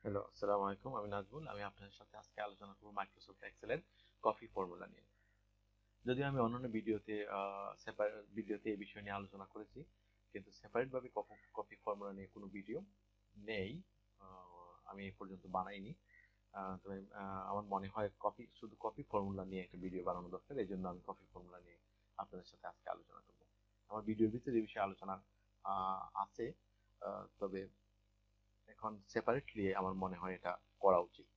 Hello, আসসালামু আলাইকুম। আমি নাজমুল। আমি আপনাদের সাথে আজকে আলোচনা করব মাইক্রোসফট এক্সেলের কপি ফর্মুলা নিয়ে। যদিও আমি অন্যান্য সেপারেট ভিডিওতে এই বিষয় নিয়ে আলোচনা করেছি, কিন্তু সেপারেট ভাবে কপি ফর্মুলা নিয়ে কোনো ভিডিও নেই। আমি এই পর্যন্ত বানাইনি। তবে আমার মনে হয় শুধু কপি ফর্মুলা নিয়ে একটা ভিডিও বানানো দরকার। এই জন্য আমি কপি ফর্মুলা নিয়ে আপনাদের সাথে আজকে আলোচনা করব। আমার ভিডিওর ভিতরে এই বিষয়ে আলোচনা আছে, তবে এখন সেপারেটলি আমার মনে হয় এটা করা উচিত।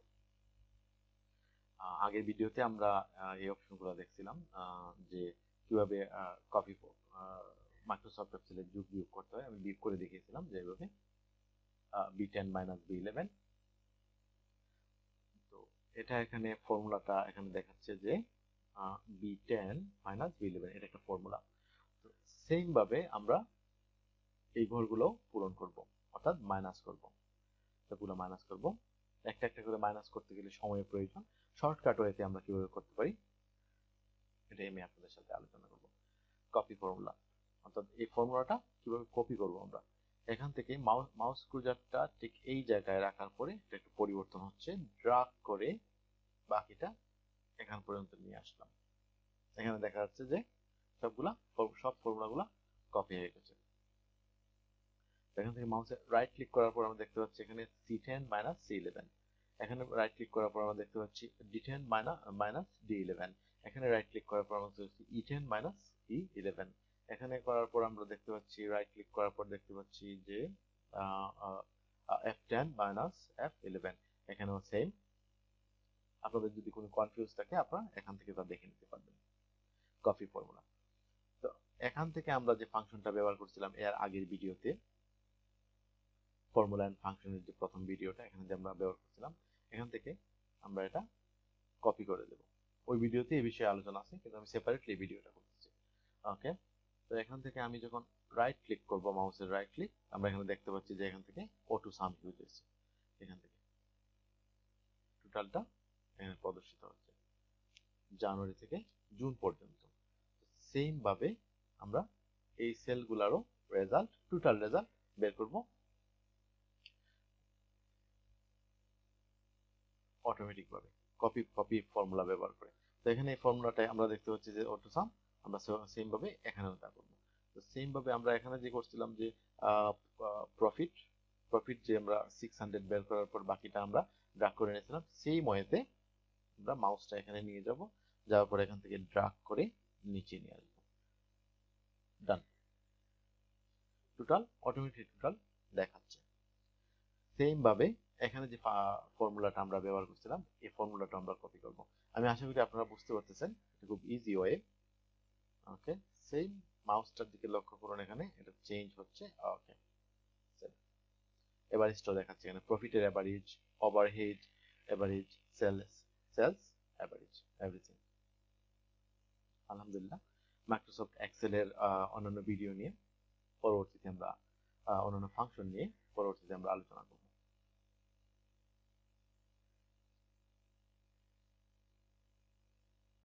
আগের ভিডিওতে আমরা এই অপশনগুলো দেখছিলাম, যে কিভাবে কপি মাইক্রোসফট এক্সেলে যোগ বিয়োগ করতে হয়। আমি বিয়োগ করে দেখিয়েছিলাম যে এইভাবে B10 মাইনাস B11। তো এটা এখানে ফর্মুলাটা এখানে দেখাচ্ছে যে B10 মাইনাস B11, এটা একটা ফর্মুলা। তো সেম ভাবে আমরা এই ঘরগুলো পূরণ করব, অর্থাৎ মাইনাস করব। সবগুলো মাইনাস করব। একটা একটা করে মাইনাস করতে গেলে সময়ের প্রয়োজন। শর্টকাট ওয়েতে আমরা কিভাবে করতে পারি এটাই আমি আপনাদের সাথে আলোচনা করব। কপি ফর্মুলা, অর্থাৎ এই ফর্মুলাটা কিভাবে কপি করব আমরা। এখান থেকে মাউস কুজারটা ঠিক এই জায়গায় রাখার পরে এটা একটু পরিবর্তন হচ্ছে, ড্রাগ করে বাকিটা এখান পর্যন্ত নিয়ে আসলাম। এখানে দেখা যাচ্ছে যে সব ফর্মুলাগুলা কপি হয়ে গেছে। এখান থেকে মাউসে রাইট ক্লিক করার পর আমরা দেখতে পাচ্ছি এখানে C10 মাইনাস C11। এখানে রাইট ক্লিক করার পর আমরা দেখতে পাচ্ছি D10 মাইনাস D11। এখানে রাইট ক্লিক করার পর আমরা দেখতে পাচ্ছি E10 মাইনাস E11। এখানে করার পর আমরা দেখতে পাচ্ছি, রাইট ক্লিক করার পর দেখতে পাচ্ছি যে F10 মাইনাস F11। এখানেও সেম। আপনাদের যদি কোনো কনফিউজ থাকে আপনারা এখান থেকে তা দেখে নিতে পারবেন। Copy formula. তো এখান থেকে আমরা যে ফাংশনটা ব্যবহার করছিলাম এর আগের ভিডিওতে, ফর্মুলা এন্ড ফাংশনের যে প্রথম ভিডিওটা এখানে যে আমরা ব্যবহার করছিলাম, এখান থেকে আমরা এটা কপি করে দেব। ওই ভিডিওতে এই বিষয়ে আলোচনা আছে, কিন্তু আমি সেপারেটলি এই ভিডিওটা করতেছি। ওকে। তো এখান থেকে আমি যখন রাইট ক্লিক করব, মাউসের রাইট ক্লিক, আমরা এখানে দেখতে পাচ্ছি যে এখান থেকে অটো সাম হিউজ এসেছে। এখান থেকে টোটালটা এখানে প্রদর্শিত হচ্ছে জানুয়ারি থেকে জুন পর্যন্ত। সেম ভাবে আমরা এই সেলগুলোরও টোটাল রেজাল্ট বের করব অটোমেটিক ভাবে, কপি ফর্মুলা ব্যবহার করে। তো এখানে এই ফর্মুলাটাই আমরা দেখতে পাচ্ছি যে অটো সাম, আমরা সেম ভাবে এখানেও তা করবো। তো সেম ভাবে আমরা এখানে যে করছিলাম যে প্রফিট প্রফিট যে আমরা 600 বের করার পর বাকিটা আমরা ড্রাগ করে নিয়েছিলাম, সেই ওয়েতে আমরা মাউসটা এখানে নিয়ে যাব, যাওয়ার পর এখান থেকে ড্রাগ করে নিচে নিয়ে আসবো। ডান। অটোমেটিক টোটাল দেখাচ্ছে। সেম ভাবে এখানে যে ফর্মুলাটা আমরা ব্যবহার করছিলাম, এই ফর্মুলাটা আমরা কপি করব। আমি আশা করি আপনারা বুঝতে পারতেছেন, এটা খুব ইজি ওয়ে। ওকে। সেম মাউসটার দিকে লক্ষ্য করুন, এখানে এটা চেঞ্জ হচ্ছে। ওকে। এভারেজটা দেখাচ্ছে এখানে, প্রফিটের average, overhead average, sales average, everything. আলহামদুলিল্লাহ। মাইক্রোসফট এক্সেলের অন্যান্য ভিডিও নিয়ে পরবর্তীতে আমরা অন্যান্য ফাংশন নিয়ে পরবর্তীতে আমরা আলোচনা করব।